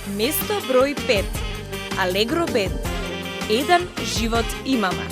Место број 5. Алегро Бенд. Еден живот имаме.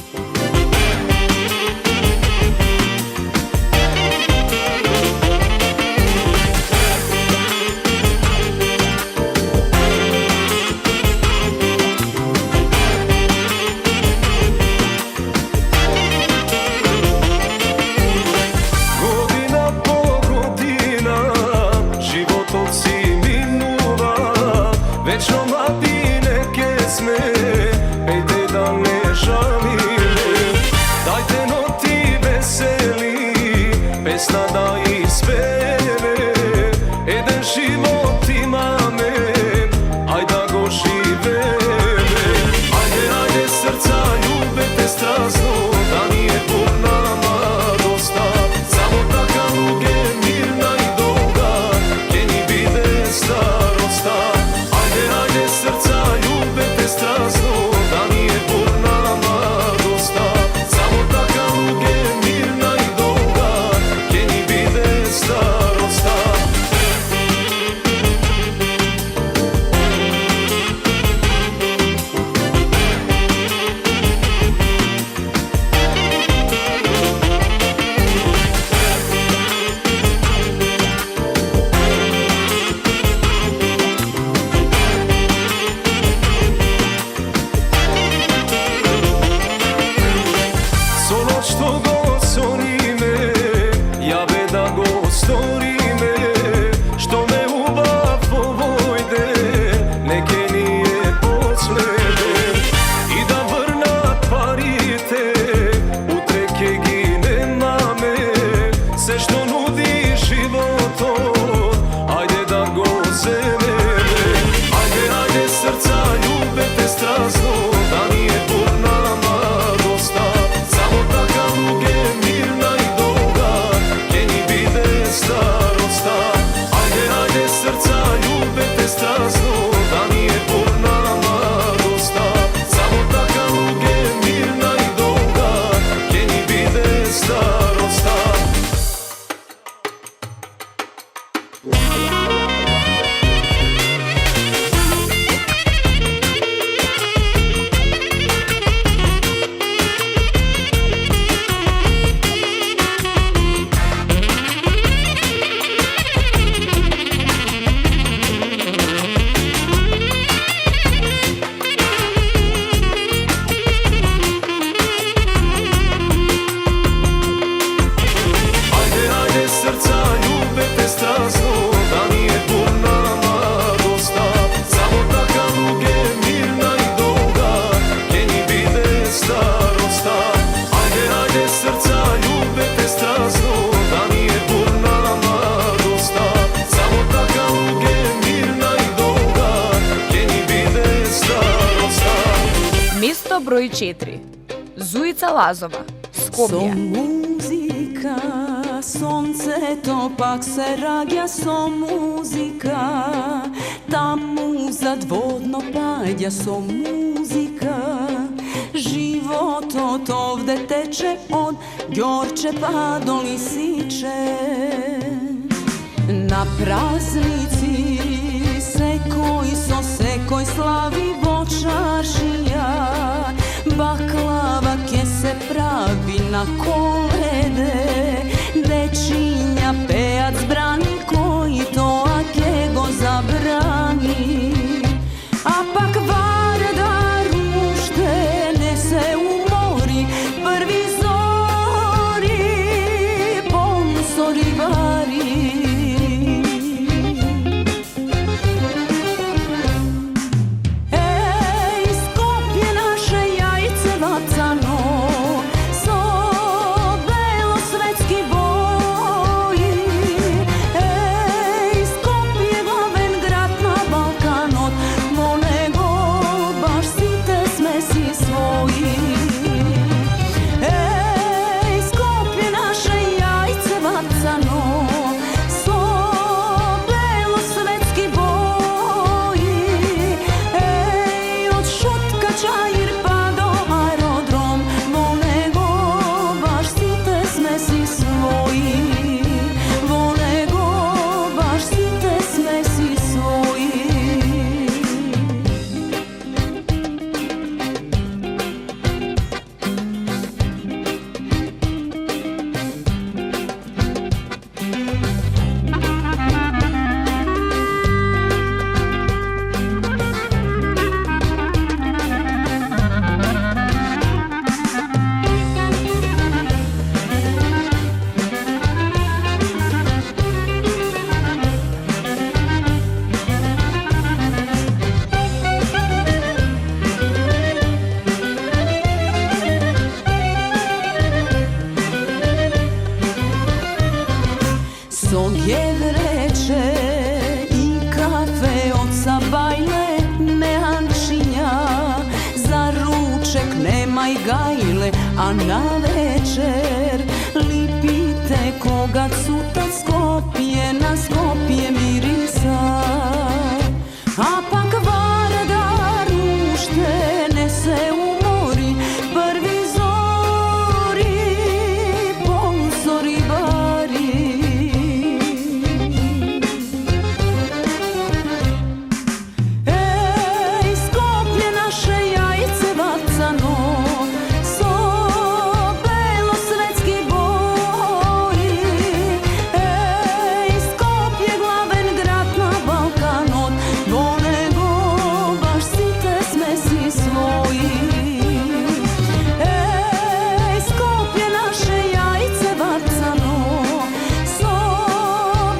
Број 4. Зуица Лазова, Скопје. Со музика, сонцето пак се раѓа со музика, таму задводно паѓа со музика. Животот овде тече од Ѓорче па до Лисиче. На празници секој со секој слави во чаршија. Baklava ke se pravi na kolede, dečinja pejac brani koji to ake go zabrani. A pak Varda rušte ne se umori, prvi zori, pomsori vari. Со белосветски бой posle, a na večer lipite koga cuta Skopje, na Skopje mirisa. A pak Vardar ušte nese u mori prvi zori, polzori bari. Ej, Skopje naše jajce vacano, so belosvetski boji. Ej, Skopje glaven grad na Balkanot, vonego baš site smesi svoji. Ej, Skopje naše jajce vacano, so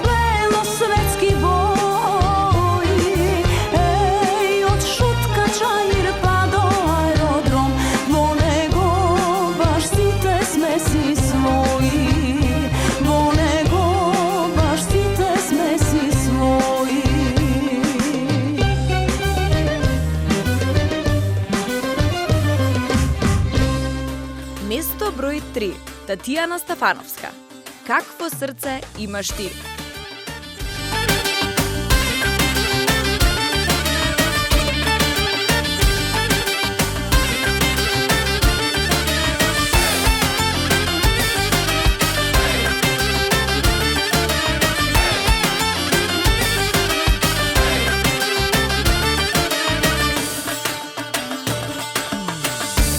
belosvetski boji. Ej, od Šutka Čajir pa do aerodrom, vonego baš site smesi svoji. Vonego baš site smesi svoji. Место број 3. Татјана Стефановска. Какво срце имаш ти?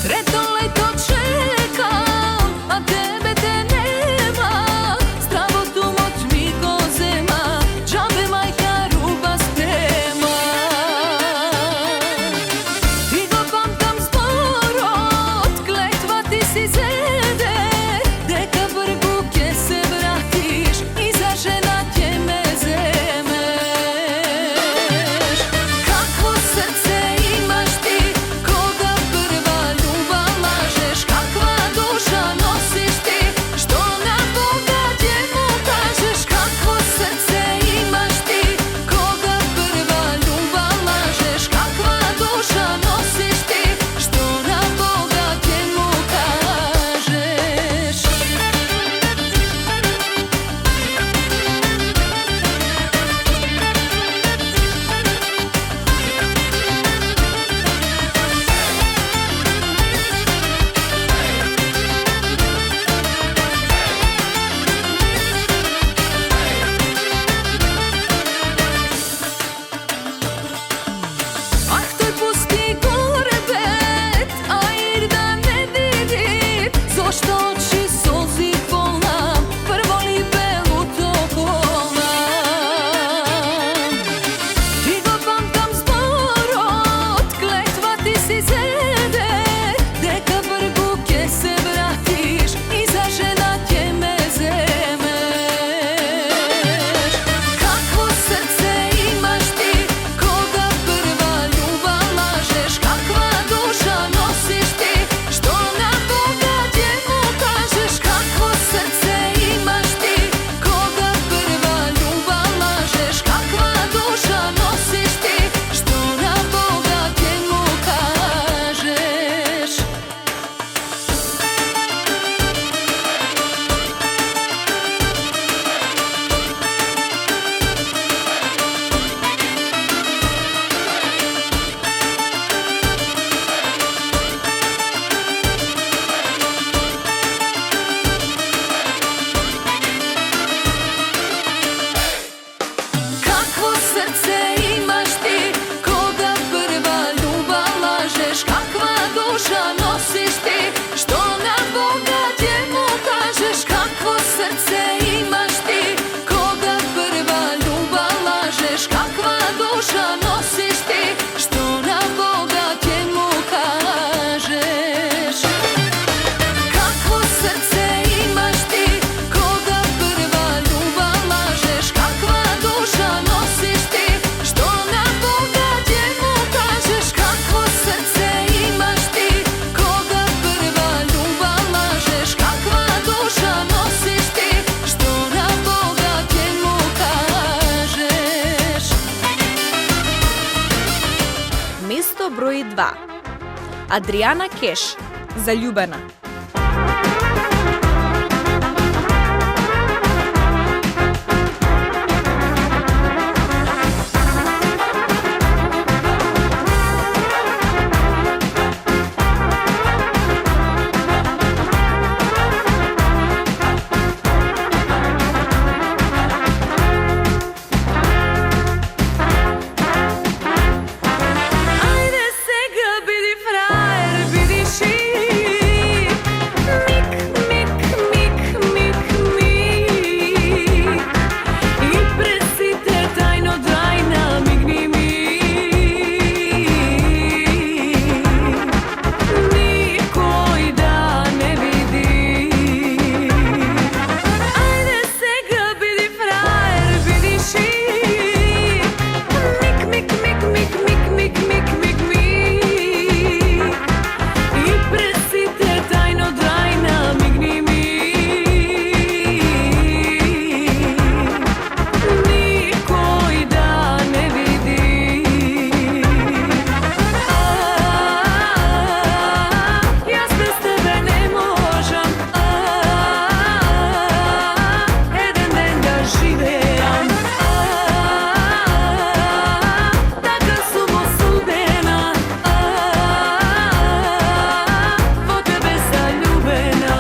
Trето лето чекам, а тебе те нема. Здравото моќ ми го зема, џабе мајка руба спрема. Ти го памтам зборот, клетва ти си зеде, дека бргу ќе се вратиш и за жена ќе ме земеш. Какво срце имаш ти, кога прва љубав лажеш, каква душа носиш ти, што на Бога ќе му кажеш. Какво срце имаш ти, кога прва љубав лажеш, каква душа носиш ти, што на Бога ќе му кажеш. Ах, тој пусти горбет, а ир да не види, зошто очи солзи полнам, прво ли белуто полнам. Ти го памтам зборот, клетва ти си зеде, дека бргу ќе се вратиш и за жена ќе ме земеш. Какво срце имаш ти, кога прва љубав лажеш, каква душа носиш ти, што на Бога ќе му кажеш. Какво срце имаш ти, кога прва љубав лажеш, каква душа носиш ти, што на Бога ќе му кажеш. Какво срце имаш ти, кога прва љубав лажеш, каква душа носиш ти, што на Бога ќе му кажеш. Какво срце имаш ти, кога прва љубав лажеш, каква душа носиш ти, што на Бога ќе му кажеш. Какво срце имаш ти, кога прва љубав лажеш, каква душа носиш ти, што на Бога ќе му кажеш. Какво срце имаш ти, кога прва љубав лажеш, каква душа носиш ти, што на Бога ќе му кажеш. Место број 2. Адријана Кеш. Zaljubena. Ajde sega bidi frajer, bidi šik. Mik, mik, mik, mik, mik. I presite tajno dajna migni mik. Nikoj da ne vidi. Ajde sega bidi frajer, bidi šik. Mik, mik, mik, mik, mik, mik, mik, mik, mik. I presite tajno dajna migni mik. Nikoj da ne vidi. Ja bez tebe ne možem. Jedan den da živejam. Taka su mo sudbena. Po tebe zaljubena.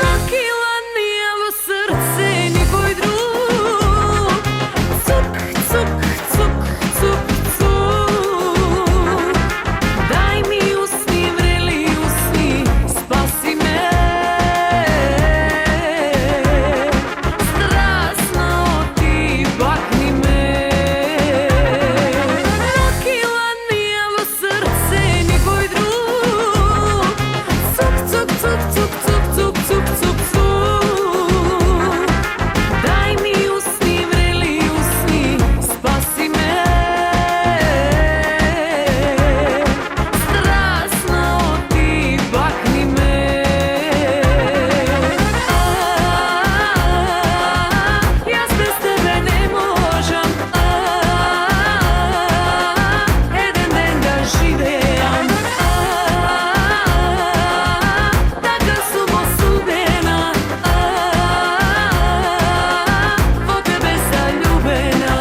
Nakila nijelo srce nikoj drug. Cuk, cuk, cuk, cuk, cuk. Daj mi usni, vreli usni, spasi me. Strasno ti bakni me. Nakila nijelo srce nikoj drug. Cuk, cuk, cuk, cuk, cuk, cuk, cuk, cuk, cuk. Daj mi usni, vreli usni, spasi me. Strasno ti bakni me. Ja bez tebe ne možem. Jedan den da živejam. Taka su mo sudbena. Po tebe zaljubena.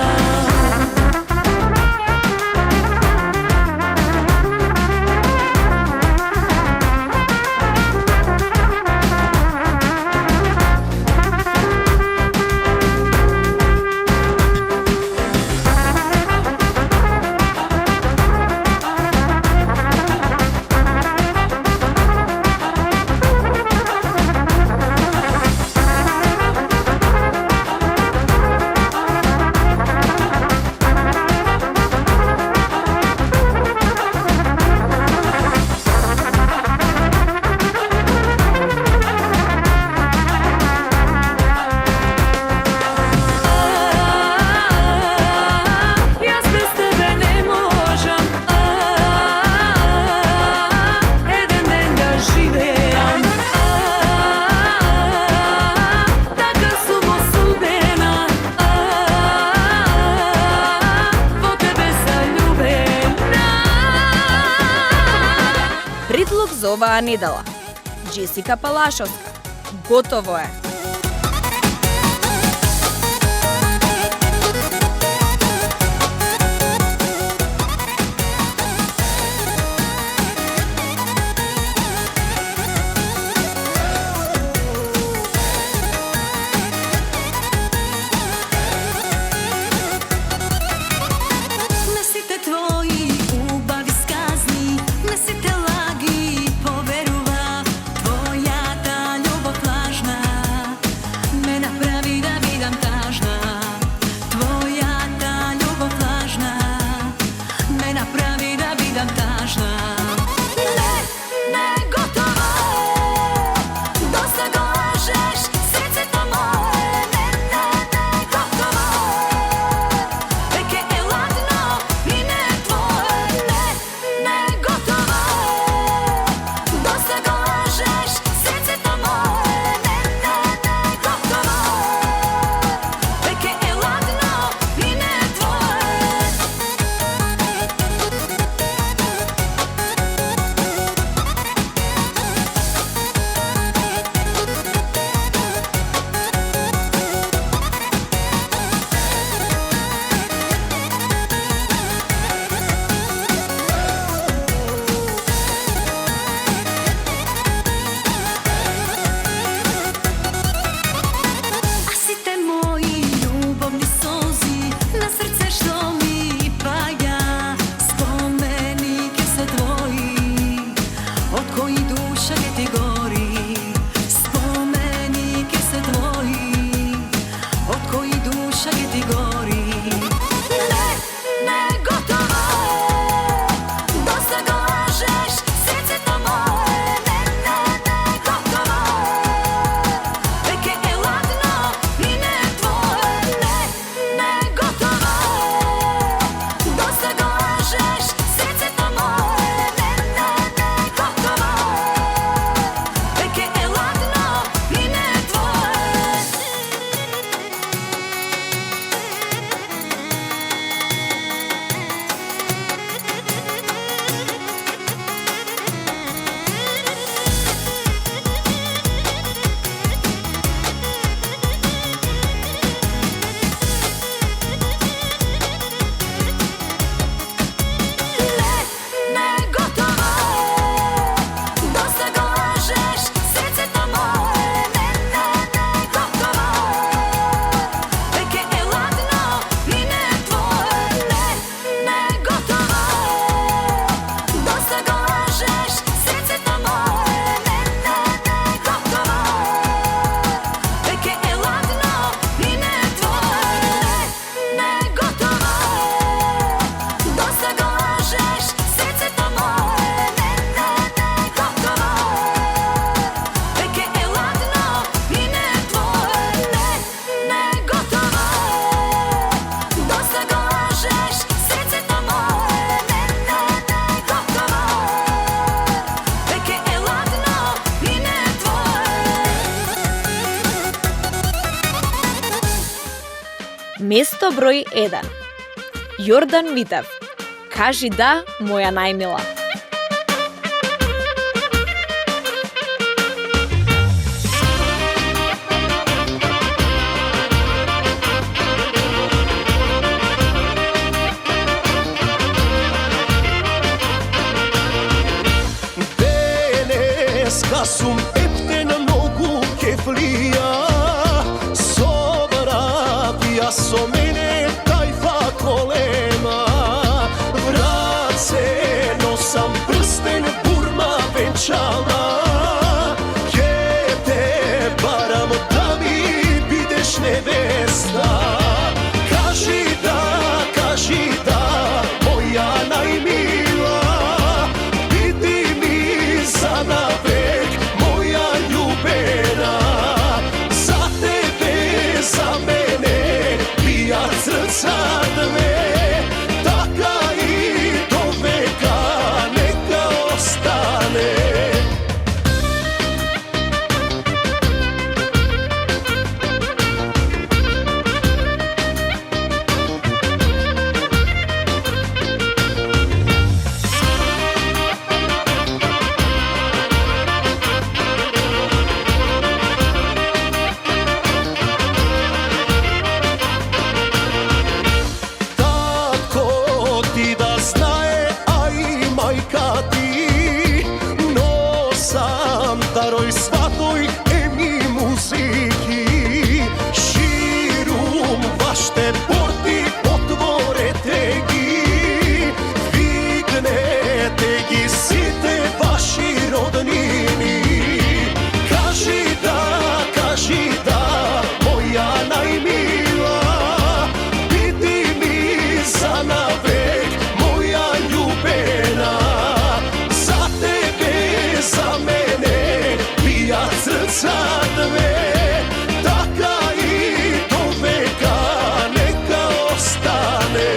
Ja bez tebe ne možem. Jedan den da živejam. Taka su mo sudbena. Po tebe zaljubena. Придлог за оваа недела. Джесика Палашовска. Готово е. Nesite tvoji ubavi skazni, nesite lagi poveruva, tvoja ta ljubav lažna. Место број 1. Јордан Митев. Кажи да, моја најмила. Денеска сум ептен многу кефлија, собрапија со мене тајфа колема. Врат се носам прстен, бурма венчана, ке те барам да ми бидеш невеста. Кажи да, моја најмила, биди ми за навек, моја љубена. За тебе, за мене, бијат срца две, така и до века нека остане. Ти да знае, а и мајка ти, носам дарој сватој еми музики. Ширум ваште порти, отворете ги, вигнете ги сите ваши роднини. Кажи да, моја најмила, биди ми за навек, моја љубена. За тебе, за мене, бијат срца две, така и до века нека остане.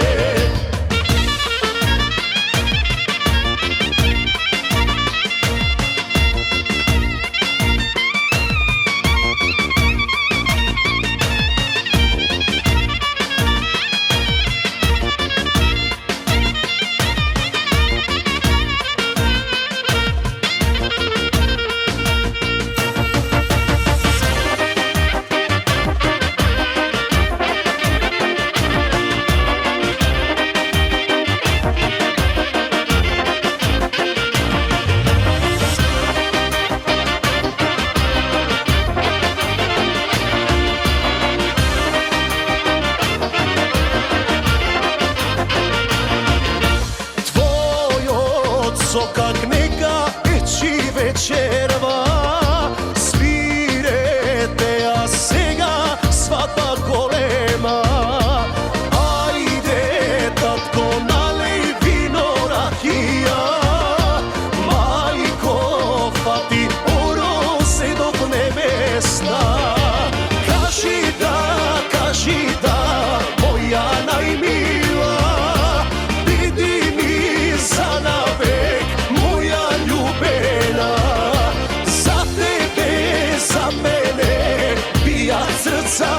Как нека ечи вечерва, свирете, а сега сватба голема. Ајде, татко, налеј вино, ракија, мајко, фати оро, седов невеста. Кажи да, моја најмила, биди ми за навек, моја љубена. За тебе, за мене, бијат срца